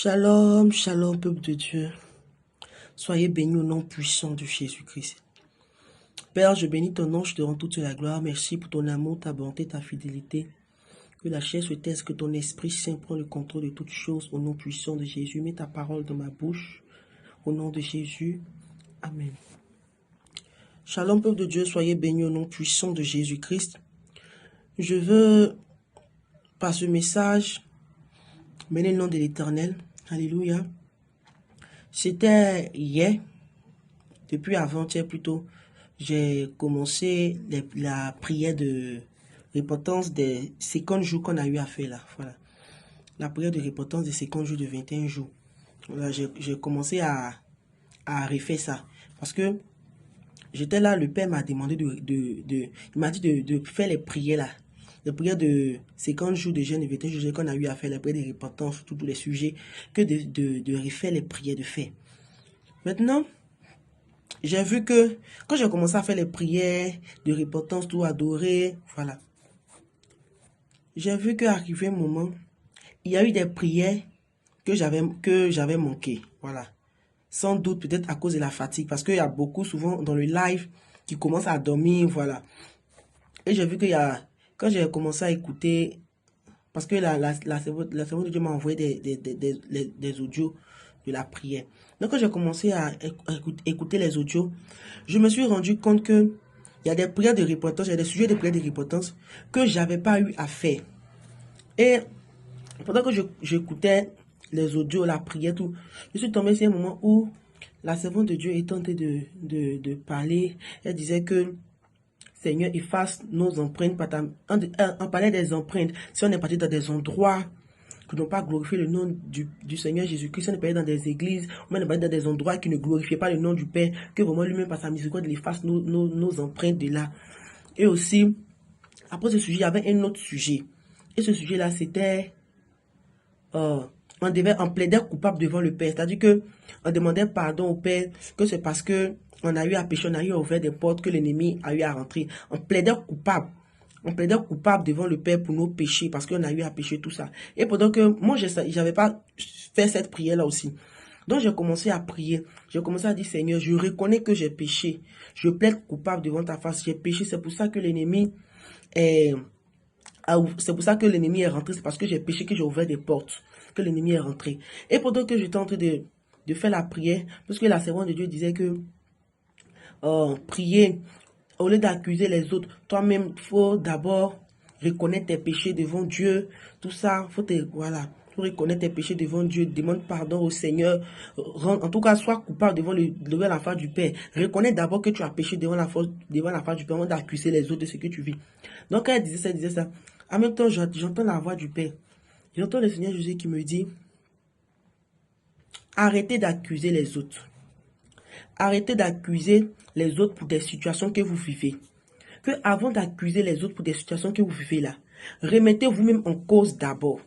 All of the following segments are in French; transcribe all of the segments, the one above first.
Shalom, shalom, peuple de Dieu. Soyez bénis au nom puissant de Jésus-Christ. Père, je bénis ton nom, je te rends toute la gloire. Merci pour ton amour, ta bonté, ta fidélité. Que la chair se taise, que ton Esprit Saint prend le contrôle de toutes choses au nom puissant de Jésus. Mets ta parole dans ma bouche. Au nom de Jésus. Amen. Shalom, peuple de Dieu, soyez bénis au nom puissant de Jésus-Christ. Je veux, par ce message, mener le nom de l'Éternel. Alléluia. C'était hier, depuis avant-hier plutôt, j'ai commencé la prière de repentance des 50 jours qu'on a eu à faire là. Voilà. La prière de repentance des 50 jours de 21 jours. Voilà, j'ai commencé à refaire ça. Parce que j'étais là, le Père m'a demandé il m'a dit de faire les prières là. Les prières de 50 jours de jeûne et 21 jours qu'on a eu à faire, les prières de repentance sur tous les sujets, que de refaire les prières de fait. Maintenant, j'ai vu que quand j'ai commencé à faire les prières de repentance, tout adorer, voilà. J'ai vu qu'arrivait un moment, il y a eu des prières que j'avais manquées, voilà. Sans doute peut-être à cause de la fatigue, parce qu'il y a beaucoup souvent dans le live qui commencent à dormir, voilà. Et j'ai vu quand j'ai commencé à écouter, parce que la servante de Dieu m'a envoyé des audios de la prière. Donc quand j'ai commencé à écouter les audios, je me suis rendu compte que il y a des prières de repentance, il y a des sujets de prières de repentance que j'avais pas eu à faire. Et pendant que j'écoutais les audios, la prière, tout, je suis tombé sur un moment où la servante de Dieu est en train de parler. Elle disait que Seigneur, efface nos empreintes. On parlait des empreintes. Si on est parti dans des endroits qui n'ont pas glorifié le nom du Seigneur Jésus-Christ, si on est parti dans des églises, on est parti dans des endroits qui ne glorifiaient pas le nom du Père, que vraiment lui-même, par sa miséricorde, il efface nos empreintes de là. Et aussi, après ce sujet, il y avait un autre sujet. Et ce sujet-là, c'était... on plaidait coupable devant le Père. C'est-à-dire que on demandait pardon au Père, que c'est parce que on a eu à pécher, on a eu à ouvrir des portes que l'ennemi a eu à rentrer. On plaidait coupable. On plaidait coupable devant le Père pour nos péchés, parce qu'on a eu à pécher tout ça. Et pendant que moi, je n'avais pas fait cette prière-là aussi. Donc, j'ai commencé à prier. J'ai commencé à dire, Seigneur, je reconnais que j'ai péché. Je plaide coupable devant ta face. J'ai péché. C'est pour ça que l'ennemi est... C'est pour ça que l'ennemi est rentré. C'est parce que j'ai péché que j'ai ouvert des portes, que l'ennemi est rentré. Et pendant que j'étais en train de faire la prière, parce que la servante de Dieu disait que prier, au lieu d'accuser les autres, toi-même, il faut d'abord reconnaître tes péchés devant Dieu. Tout ça, voilà. Faut reconnaître tes péchés devant Dieu, demande pardon au Seigneur, en tout cas, sois coupable devant la face du Père. Reconnais d'abord que tu as péché devant la face du Père, avant d'accuser les autres de ce que tu vis. Donc, quand elle disait ça, en même temps, j'entends la voix du Père. J'entends le Seigneur Jésus qui me dit, arrêtez d'accuser les autres. Arrêtez d'accuser les autres pour des situations que vous vivez. Que avant d'accuser les autres pour des situations que vous vivez là, remettez vous-même en cause d'abord.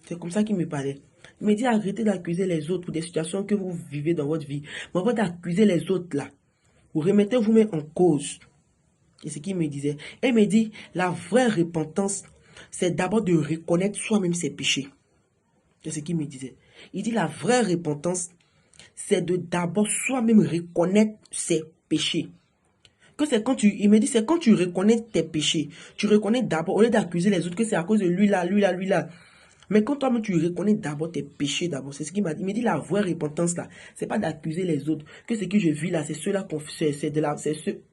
C'est comme ça qu'il me parlait. Il me dit, arrêtez d'accuser les autres pour des situations que vous vivez dans votre vie. Mais avant d'accuser les autres là, vous remettez vous-même en cause. C'est ce qu'il me disait. Et il me dit, la vraie repentance, c'est d'abord de reconnaître soi-même ses péchés. C'est ce qu'il me disait. Il dit, la vraie repentance, c'est de d'abord soi-même reconnaître ses péchés. Que c'est quand il me dit, c'est quand tu reconnais tes péchés, tu reconnais d'abord, au lieu d'accuser les autres, que c'est à cause de lui là. Mais quand toi-même tu reconnais d'abord tes péchés d'abord, c'est ce qu'il m'a dit. Il me dit, la vraie repentance là, c'est pas d'accuser les autres, que ce que je vis là, c'est ceux-là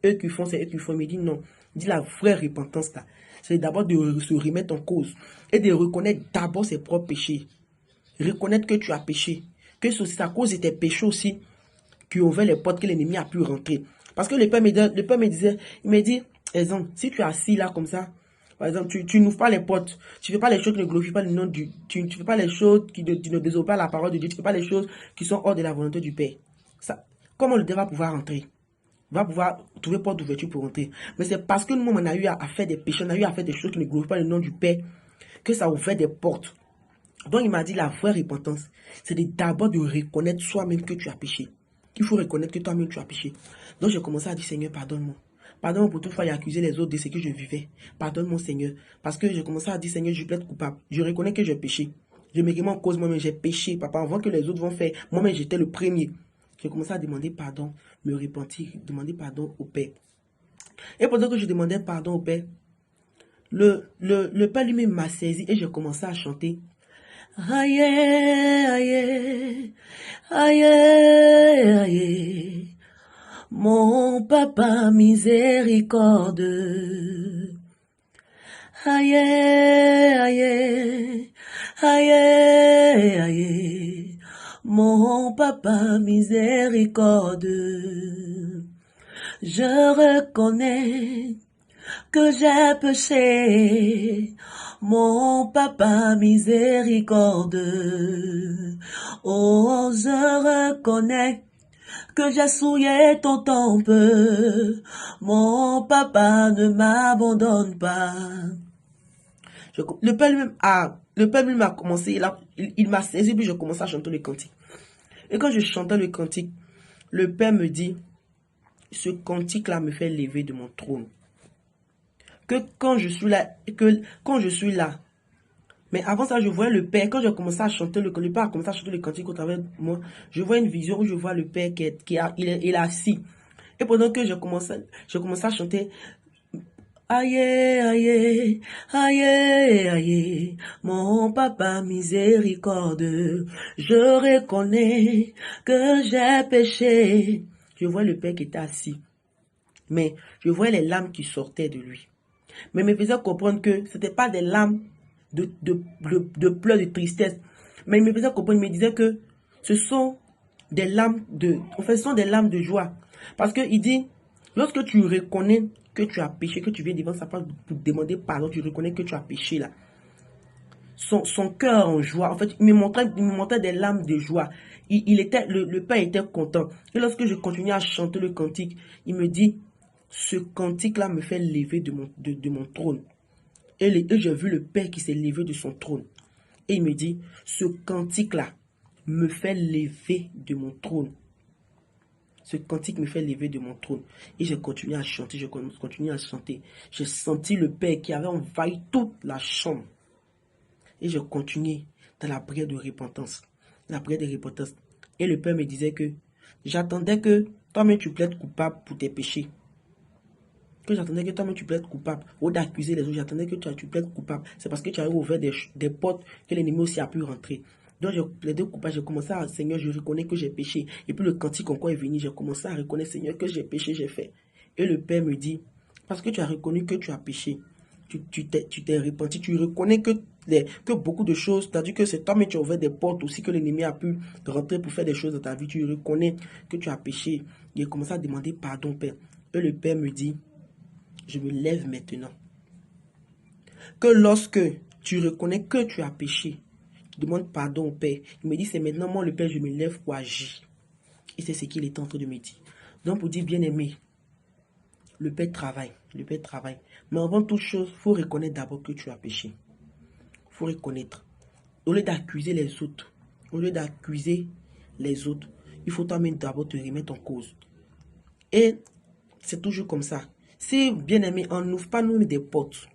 eux qui font, c'est eux qui font. Il me dit non. Il dit la vraie repentance là, c'est d'abord de se remettre en cause et de reconnaître d'abord ses propres péchés. Reconnaître que tu as péché, que c'est à cause de tes péchés aussi qui ont ouvert les portes que l'ennemi a pu rentrer. Parce que le père me disait, il me dit, exemple, si tu es assis là comme ça, par exemple, tu n'ouvres pas les portes, tu ne fais pas les choses qui ne glorifient pas le nom tu ne fais pas les choses qui ne désobéissent pas à la parole de Dieu, tu ne fais pas les choses qui sont hors de la volonté du Père. Ça, comment le diable va pouvoir rentrer? Va pouvoir trouver porte d'ouverture pour rentrer. Mais c'est parce que nous, on a eu à faire des péchés, on a eu à faire des choses qui ne glorifient pas le nom du Père, que ça ouvert des portes. Donc il m'a dit, la vraie repentance, c'est d'abord de reconnaître soi-même que tu as péché. Il faut reconnaître que toi-même tu as péché. Donc j'ai commencé à dire, Seigneur, pardonne-moi. Pardonne-moi pour toutefois accuser les autres de ce que je vivais. Pardonne-moi, Seigneur. Parce que j'ai commencé à dire, Seigneur, je plaide coupable. Je reconnais que j'ai péché. Je me remets en cause moi-même, j'ai péché, papa, avant que les autres vont faire. Moi-même, j'étais le premier. J'ai commencé à demander pardon, me repentir, demander pardon au Père. Et pendant que je demandais pardon au Père, le Père lui-même m'a saisi et j'ai commencé à chanter. Aïe, aïe, aïe, aïe, mon papa miséricorde. Aïe, aïe, aïe, aïe, mon papa miséricorde. Je reconnais que j'ai péché, mon papa miséricorde. Oh, je reconnais que j'ai souillé ton temple, mon papa ne m'abandonne pas. Le Père lui-même a commencé, il m'a saisi, puis je commençais à chanter le cantique. Et quand je chantais le cantique, le Père me dit, ce cantique-là me fait lever de mon trône. Que quand je suis là, mais avant ça, je voyais le Père, quand je commençais à chanter le Père a commencé à chanter le cantique au travers de moi, je vois une vision où je vois le Père il est assis. Et pendant que je commençais à chanter, aïe, aïe, aïe, aïe, mon papa miséricorde, je reconnais que j'ai péché. Je vois le Père qui était assis, mais je voyais les larmes qui sortaient de lui. Mais me faisait comprendre que ce n'était pas des larmes de pleurs de tristesse, mais il me faisait comprendre, il me disait que ce sont des larmes de joie. Parce qu'il dit, lorsque tu reconnais que tu as péché, que tu viens devant sa face pour demander pardon, tu reconnais que tu as péché là. Son cœur en joie, en fait, il me montrait des larmes de joie. Le Père était content. Et lorsque je continuais à chanter le cantique, il me dit, ce cantique-là me fait lever de mon trône. Et j'ai vu le Père qui s'est levé de son trône. Et il me dit, ce cantique-là me fait lever de mon trône. Ce cantique me fait lever de mon trône. Et j'ai continué à chanter, J'ai senti le Père qui avait envahi toute la chambre. Et je continuais dans la prière de repentance. Et le Père me disait que j'attendais que toi-même tu plaides coupable pour tes péchés. J'attendais que toi-même tu plaides coupable. Au d'accuser les autres, j'attendais que tu plaides coupable. C'est parce que tu as ouvert des portes que l'ennemi aussi a pu rentrer. Donc je plaidais coupable, j'ai commencé à, Seigneur, je reconnais que j'ai péché. Et puis le cantique encore est venu, j'ai commencé à reconnaître, Seigneur, que j'ai péché, j'ai fait. Et le Père me dit, parce que tu as reconnu que tu as péché, tu t'es repenti, tu reconnais que beaucoup de choses, c'est-à-dire que c'est toi-même qui as ouvert des portes aussi que l'ennemi a pu rentrer pour faire des choses dans ta vie, tu reconnais que tu as péché. J'ai commencé à demander pardon, Père. Et le Père me dit, je me lève maintenant. Que lorsque tu reconnais que tu as péché, tu demandes pardon au Père. Il me dit, c'est maintenant moi le Père, je me lève pour agir. Et c'est ce qu'il est en train de me dire. Donc pour dire, bien aimé, le Père travaille. Mais avant toute chose, il faut reconnaître d'abord que tu as péché. Il faut reconnaître. Au lieu d'accuser les autres, il faut toi-même d'abord te remettre en cause. Et c'est toujours comme ça. Si, bien aimé, on n'ouvre pas nous des portes,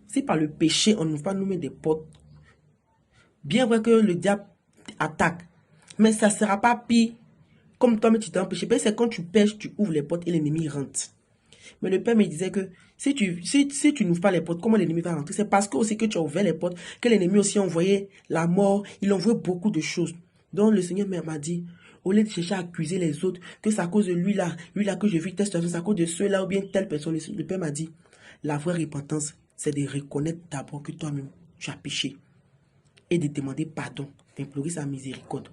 si par le péché, on n'ouvre pas nous des portes, bien vrai que le diable attaque, mais ça ne sera pas pire comme toi-même tu t'es empêché. C'est quand tu pêches, tu ouvres les portes et l'ennemi rentre. Mais le Père me disait que si tu n'ouvres pas les portes, comment l'ennemi va rentrer? C'est parce que aussi que tu as ouvert les portes, que l'ennemi aussi a envoyé la mort, il envoie beaucoup de choses. Donc le Seigneur m'a dit, au lieu de chercher à accuser les autres, que c'est à cause de lui là que je vis telle situation, c'est à cause de ceux-là ou bien telle personne. Le Père m'a dit, la vraie repentance, c'est de reconnaître d'abord que toi-même, tu as péché. Et de demander pardon, d'implorer sa miséricorde.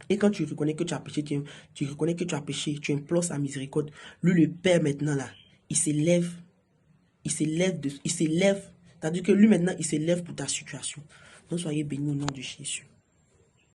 Et quand tu reconnais que tu as péché, tu implores sa miséricorde. Lui, le Père maintenant là, il s'élève. C'est-à-dire que lui maintenant, il s'élève pour ta situation. Donc soyez bénis au nom de Jésus.